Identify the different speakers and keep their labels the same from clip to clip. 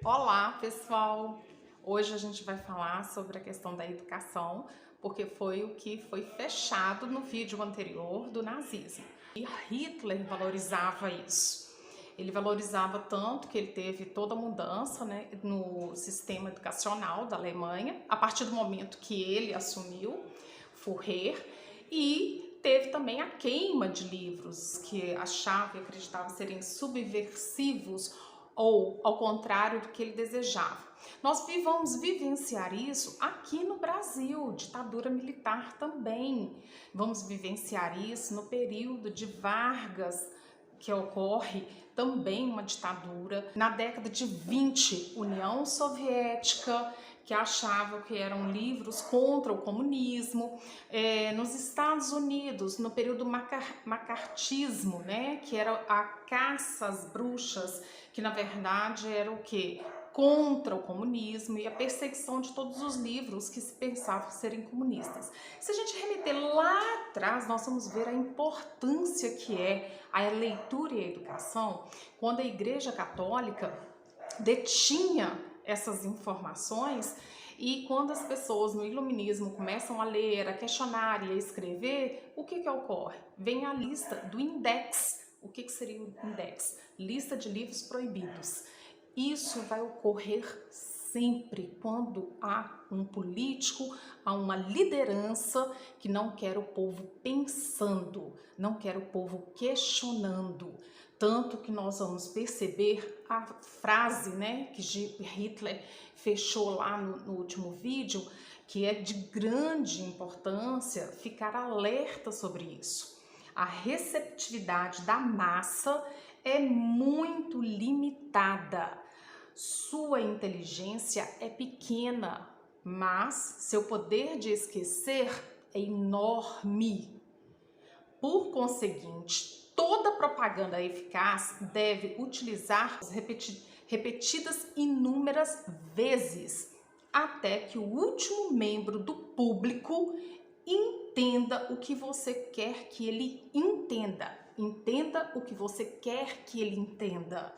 Speaker 1: Olá, pessoal! Hoje a gente vai falar sobre a questão da educação, porque foi o que foi fechado no vídeo anterior do nazismo. E Hitler valorizava isso. Ele valorizava tanto que ele teve toda a mudança, né, no sistema educacional da Alemanha, a partir do momento que ele assumiu, Führer, e teve também a queima de livros que achava e acreditava serem subversivos ou ao contrário do que ele desejava. Nós vamos vivenciar isso aqui no Brasil, ditadura militar também. Vamos vivenciar isso no período de Vargas, que ocorre também uma ditadura. Na década de 20, União Soviética, que achava que eram livros contra o comunismo. Nos Estados Unidos, no período macartismo, né, que era a caça às bruxas, que na verdade era o quê? Contra o comunismo e a perseguição de todos os livros que se pensavam serem comunistas. Se a gente remeter lá atrás, nós vamos ver a importância que é a leitura e a educação, quando a Igreja Católica detinha essas informações e quando as pessoas no iluminismo começam a ler, a questionar e a escrever, o que ocorre? Vem a lista do index. O que seria o index? Lista de livros proibidos. Isso vai ocorrer sempre quando há um político, há uma liderança que não quer o povo pensando, não quer o povo questionando. Tanto que nós vamos perceber a frase, né, que Hitler fechou lá no último vídeo, que é de grande importância ficar alerta sobre isso. A receptividade da massa é muito limitada. Sua inteligência é pequena, mas seu poder de esquecer é enorme. Por conseguinte, toda propaganda eficaz deve utilizar repetidas inúmeras vezes, até que o último membro do público entenda o que você quer que ele entenda. Entenda o que você quer que ele entenda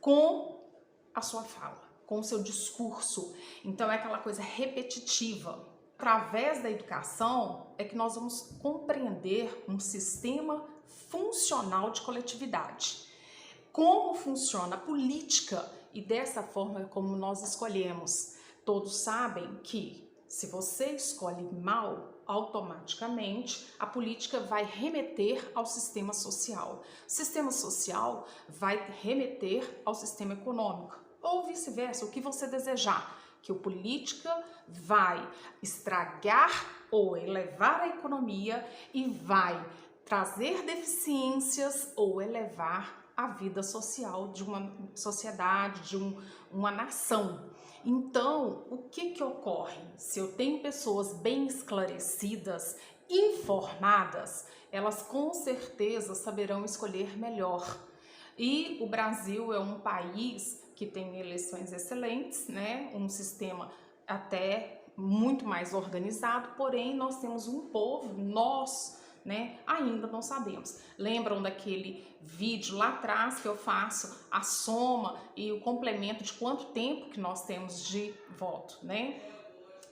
Speaker 1: com a sua fala, com o seu discurso. Então é aquela coisa repetitiva. Através da educação é que nós vamos compreender um sistema funcional de coletividade. Como funciona a política e dessa forma é como nós escolhemos. Todos sabem que se você escolhe mal, automaticamente a política vai remeter ao sistema social. O sistema social vai remeter ao sistema econômico. Ou vice-versa, o que você desejar, que o política vai estragar ou elevar a economia e vai trazer deficiências ou elevar a vida social de uma sociedade, de uma nação. Então, o que ocorre? Se eu tenho pessoas bem esclarecidas, informadas, elas com certeza saberão escolher melhor. E o Brasil é um país que tem eleições excelentes, né? Um sistema até muito mais organizado, porém nós temos um povo, nós, né, ainda não sabemos. Lembram daquele vídeo lá atrás que eu faço a soma e o complemento de quanto tempo que nós temos de voto, né?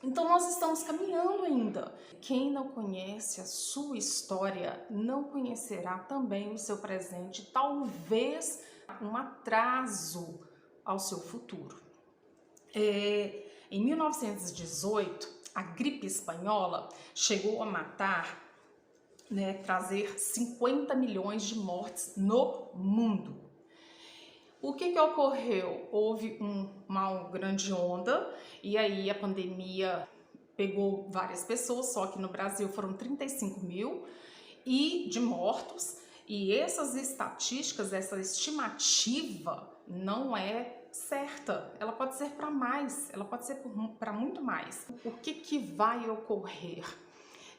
Speaker 1: Então nós estamos caminhando ainda. Quem não conhece a sua história não conhecerá também o seu presente, talvez um atraso ao seu futuro. Em 1918, a gripe espanhola chegou a matar, né, trazer 50 milhões de mortes no mundo. O que ocorreu? Houve uma grande onda e aí a pandemia pegou várias pessoas, só que no Brasil foram 35 mil de mortos, e essas estatísticas, essa estimativa não é certa, ela pode ser para mais, ela pode ser para muito mais. O que vai ocorrer?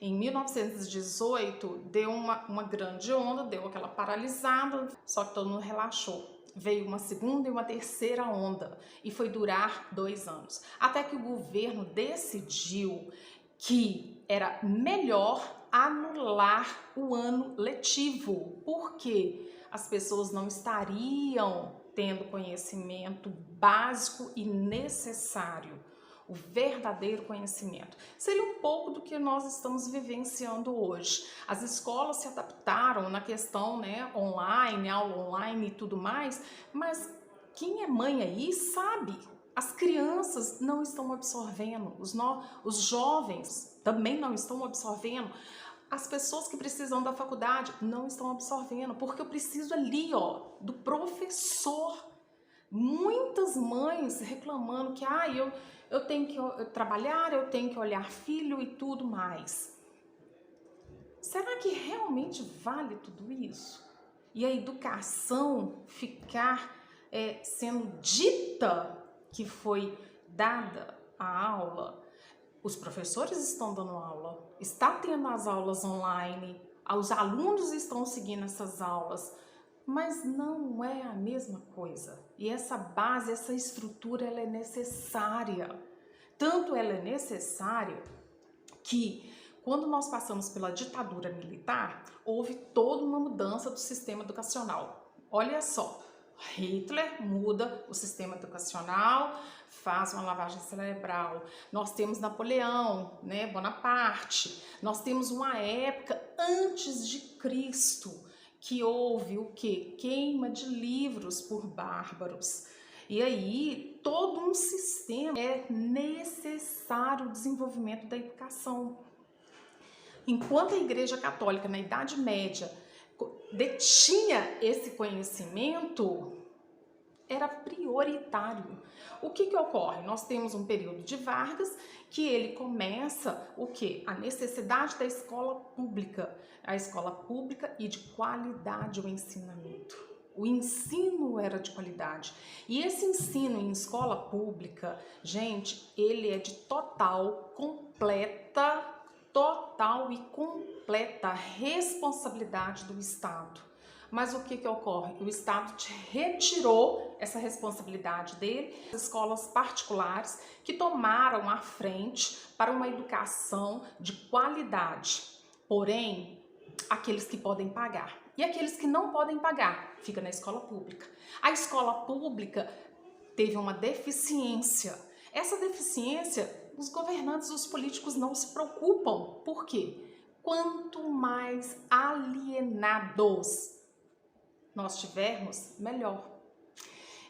Speaker 1: Em 1918 deu uma grande onda, deu aquela paralisada, só que todo mundo relaxou. Veio uma segunda e uma terceira onda e foi durar 2 anos. Até que o governo decidiu que era melhor anular o ano letivo, porque as pessoas não estariam tendo conhecimento básico e necessário, o verdadeiro conhecimento. Seria um pouco do que nós estamos vivenciando hoje. As escolas se adaptaram na questão, né, online, aula online e tudo mais, mas quem é mãe aí sabe, as crianças não estão absorvendo, os jovens também não estão absorvendo, as pessoas que precisam da faculdade não estão absorvendo, porque eu preciso ali, ó, do professor. Muitas mães reclamando que eu tenho que trabalhar, eu tenho que olhar filho e tudo mais. Será que realmente vale tudo isso? E a educação ficar sendo dita que foi dada a aula? Os professores estão dando aula, está tendo as aulas online, os alunos estão seguindo essas aulas, mas não é a mesma coisa. E essa base, essa estrutura, ela é necessária. Tanto ela é necessária que, quando nós passamos pela ditadura militar, houve toda uma mudança do sistema educacional. Olha só, Hitler muda o sistema educacional, faz uma lavagem cerebral. Nós temos Napoleão, né, Bonaparte. Nós temos uma época antes de Cristo que houve o quê? Queima de livros por bárbaros. E aí, todo um sistema é necessário o desenvolvimento da educação. Enquanto a Igreja Católica, na Idade Média, detinha esse conhecimento, era prioritário. O que ocorre? Nós temos um período de Vargas que ele começa o quê? A necessidade da escola pública. A escola pública e de qualidade o ensinamento. O ensino era de qualidade. E esse ensino em escola pública, gente, ele é de total e completa responsabilidade do Estado. Mas o que ocorre? O Estado retirou essa responsabilidade dele, as escolas particulares que tomaram a frente para uma educação de qualidade. Porém, aqueles que podem pagar. E aqueles que não podem pagar, fica na escola pública. A escola pública teve uma deficiência. Essa deficiência, os governantes, os políticos não se preocupam. Por quê? Quanto mais alienados nós tivermos, melhor.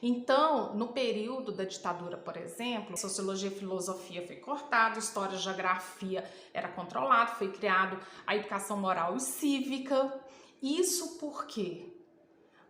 Speaker 1: Então, no período da ditadura, por exemplo, sociologia e filosofia foi cortado, história e geografia era controlado, foi criado a educação moral e cívica. Isso porque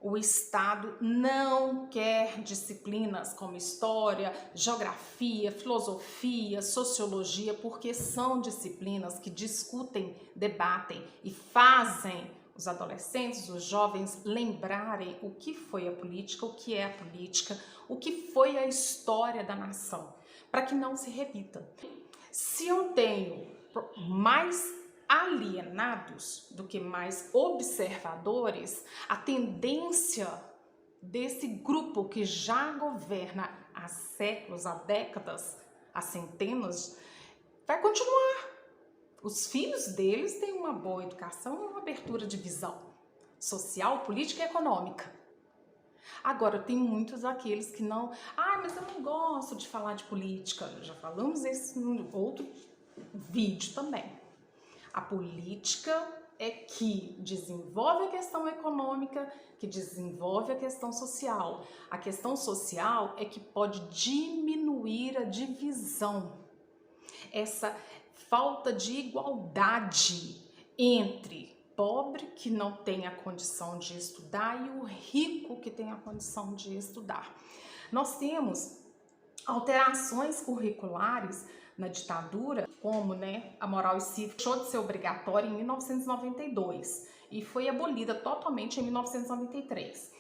Speaker 1: o Estado não quer disciplinas como história, geografia, filosofia, sociologia, porque são disciplinas que discutem, debatem e fazem os adolescentes, os jovens lembrarem o que foi a política, o que é a política, o que foi a história da nação, para que não se repita. Se eu tenho mais alienados do que mais observadores, a tendência desse grupo que já governa há séculos, há décadas, há centenas, vai continuar. Os filhos deles têm uma boa educação e uma abertura de visão social, política e econômica. Agora, tem muitos aqueles que não... mas eu não gosto de falar de política. Já falamos isso em outro vídeo também. A política é que desenvolve a questão econômica, que desenvolve a questão social. A questão social é que pode diminuir a divisão. Essa falta de igualdade entre pobre que não tem a condição de estudar e o rico que tem a condição de estudar. Nós temos alterações curriculares na ditadura, como a moral e cívica deixou de ser obrigatória em 1992 e foi abolida totalmente em 1993.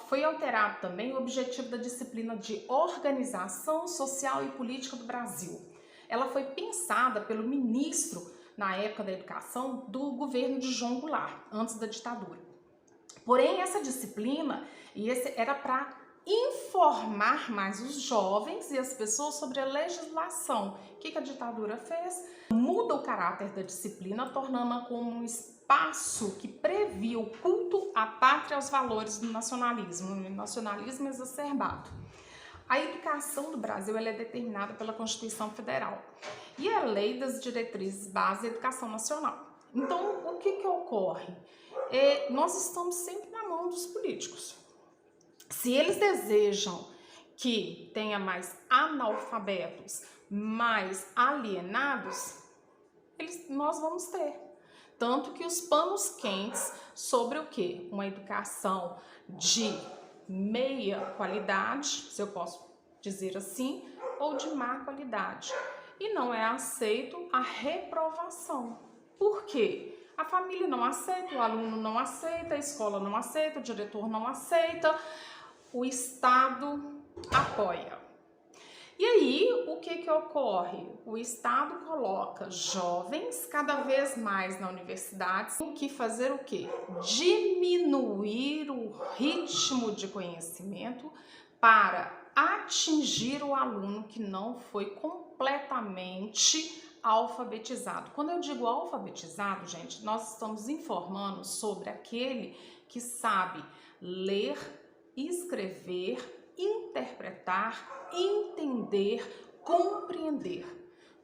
Speaker 1: Foi alterado também o objetivo da disciplina de organização social e política do Brasil. Ela foi pensada pelo ministro, na época da educação, do governo de João Goulart, antes da ditadura. Porém, essa disciplina era para informar mais os jovens e as pessoas sobre a legislação. O que a ditadura fez? Muda o caráter da disciplina, tornando-a como espaço que previa o culto à pátria e aos valores do nacionalismo exacerbado. A educação do Brasil ela é determinada pela Constituição Federal e a Lei das Diretrizes Básicas da Educação Nacional. Então, o que ocorre? Nós estamos sempre na mão dos políticos. Se eles desejam que tenha mais analfabetos, mais alienados, nós vamos ter. Tanto que os panos quentes sobre o quê? Uma educação de meia qualidade, se eu posso dizer assim, ou de má qualidade. E não é aceito a reprovação. Por quê? A família não aceita, o aluno não aceita, a escola não aceita, o diretor não aceita, o Estado apoia. E aí, o que ocorre? O Estado coloca jovens cada vez mais na universidade, tem que fazer o quê? Diminuir o ritmo de conhecimento para atingir o aluno que não foi completamente alfabetizado. Quando eu digo alfabetizado, gente, nós estamos informando sobre aquele que sabe ler, escrever, interpretar, entender, compreender.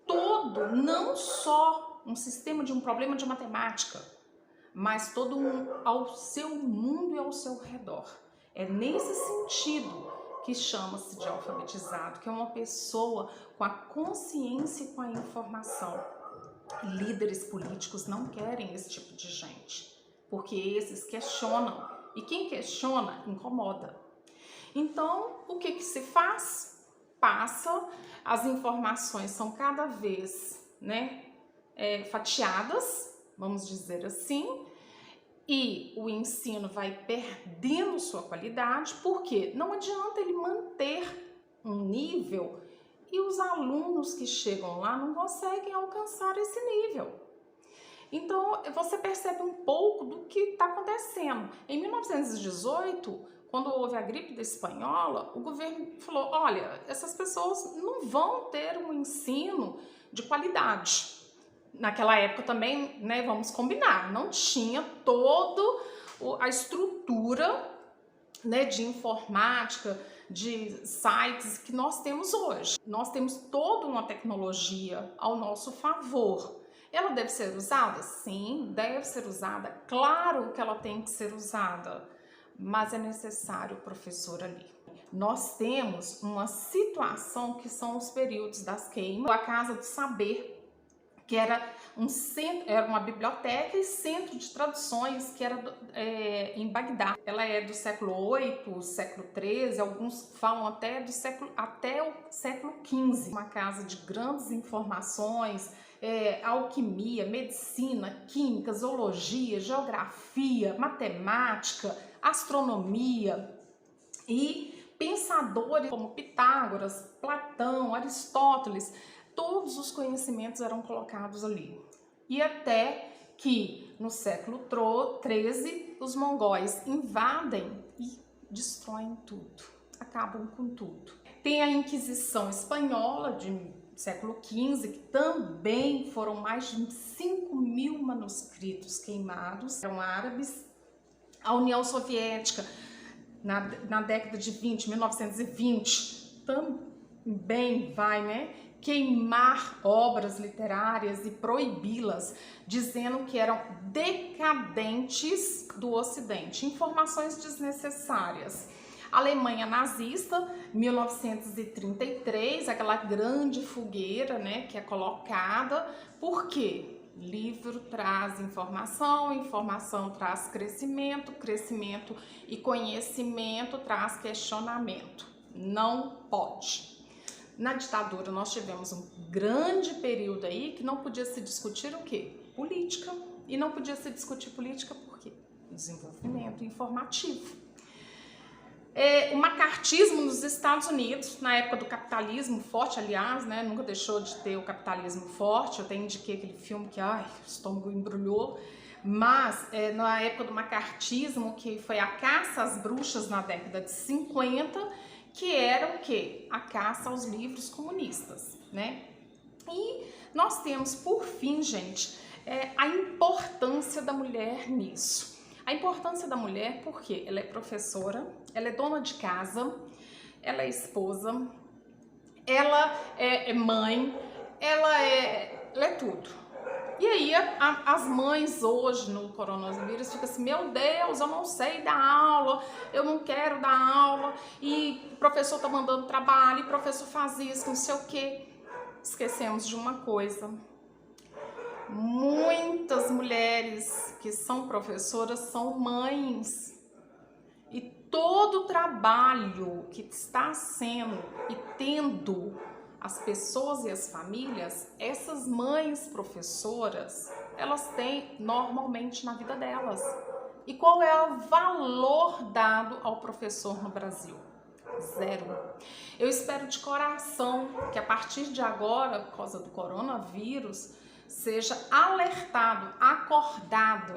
Speaker 1: Todo, não só um sistema de um problema de matemática, mas todo ao seu mundo e ao seu redor. É nesse sentido que chama-se de alfabetizado, que é uma pessoa com a consciência e com a informação. Líderes políticos não querem esse tipo de gente, porque esses questionam, e quem questiona incomoda. Então, o que se faz? Passa, as informações são cada vez fatiadas, vamos dizer assim, e o ensino vai perdendo sua qualidade, porque não adianta ele manter um nível e os alunos que chegam lá não conseguem alcançar esse nível. Então, você percebe um pouco do que está acontecendo. Em 1918, quando houve a gripe da espanhola, o governo falou, olha, essas pessoas não vão ter um ensino de qualidade. Naquela época também, vamos combinar, não tinha toda a estrutura de informática, de sites que nós temos hoje. Nós temos toda uma tecnologia ao nosso favor. Ela deve ser usada? Sim, deve ser usada. Claro que ela tem que ser usada, mas é necessário o professor ali. Nós temos uma situação que são os períodos das queimas, a Casa do Saber, que era um centro, era uma biblioteca e centro de traduções que era em Bagdá. Ela é do século VIII, século XIII, alguns falam até o século XV. Uma casa de grandes informações, alquimia, medicina, química, zoologia, geografia, matemática, astronomia e pensadores como Pitágoras, Platão, Aristóteles. Todos os conhecimentos eram colocados ali. E até que no século XIII os mongóis invadem e destroem tudo, acabam com tudo. Tem a Inquisição Espanhola de século XV, que também foram mais de 5.000 manuscritos queimados, eram árabes. A União Soviética, na década de 1920, também vai, queimar obras literárias e proibi-las, dizendo que eram decadentes do Ocidente. Informações desnecessárias. Alemanha nazista, 1933, aquela grande fogueira, que é colocada. Por quê? Livro traz informação, informação traz crescimento, crescimento e conhecimento traz questionamento. Não pode. Na ditadura nós tivemos um grande período aí que não podia se discutir o quê? Política. E não podia se discutir política por quê? Desenvolvimento informativo. O macartismo nos Estados Unidos, na época do capitalismo forte, aliás, nunca deixou de ter o capitalismo forte. Eu até indiquei aquele filme que, o estômago embrulhou. Mas na época do macartismo, que foi a caça às bruxas na década de 50, que era o quê? A caça aos livros comunistas, E nós temos, por fim, gente, a importância da mulher nisso. A importância da mulher porque ela é professora, ela é dona de casa, ela é esposa, ela é mãe, ela é tudo. E aí as mães hoje no coronavírus ficam assim, meu Deus, eu não sei dar aula, eu não quero dar aula, e o professor tá mandando trabalho, e o professor faz isso, não sei o quê. Esquecemos de uma coisa. Muitas mulheres que são professoras são mães. E todo o trabalho que está sendo e tendo as pessoas e as famílias, essas mães professoras, elas têm normalmente na vida delas. E qual é o valor dado ao professor no Brasil? Zero. Eu espero de coração que a partir de agora, por causa do coronavírus, seja alertado, acordado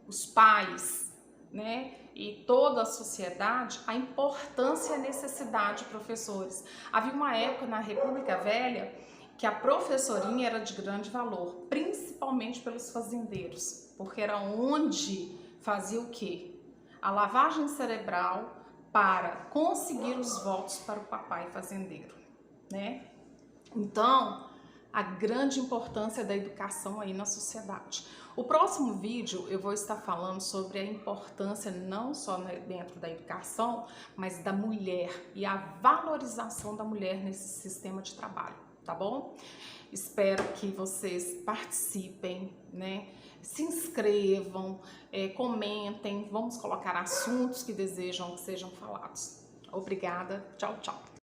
Speaker 1: os pais, né, e toda a sociedade a importância e a necessidade de professores. Havia uma época na República Velha que a professorinha era de grande valor, principalmente pelos fazendeiros, porque era onde fazia o quê? A lavagem cerebral para conseguir os votos para o papai fazendeiro, né? Então, a grande importância da educação aí na sociedade. O próximo vídeo eu vou estar falando sobre a importância não só dentro da educação, mas da mulher e a valorização da mulher nesse sistema de trabalho, tá bom? Espero que vocês participem, né? Se inscrevam, comentem, vamos colocar assuntos que desejam que sejam falados. Obrigada, tchau, tchau.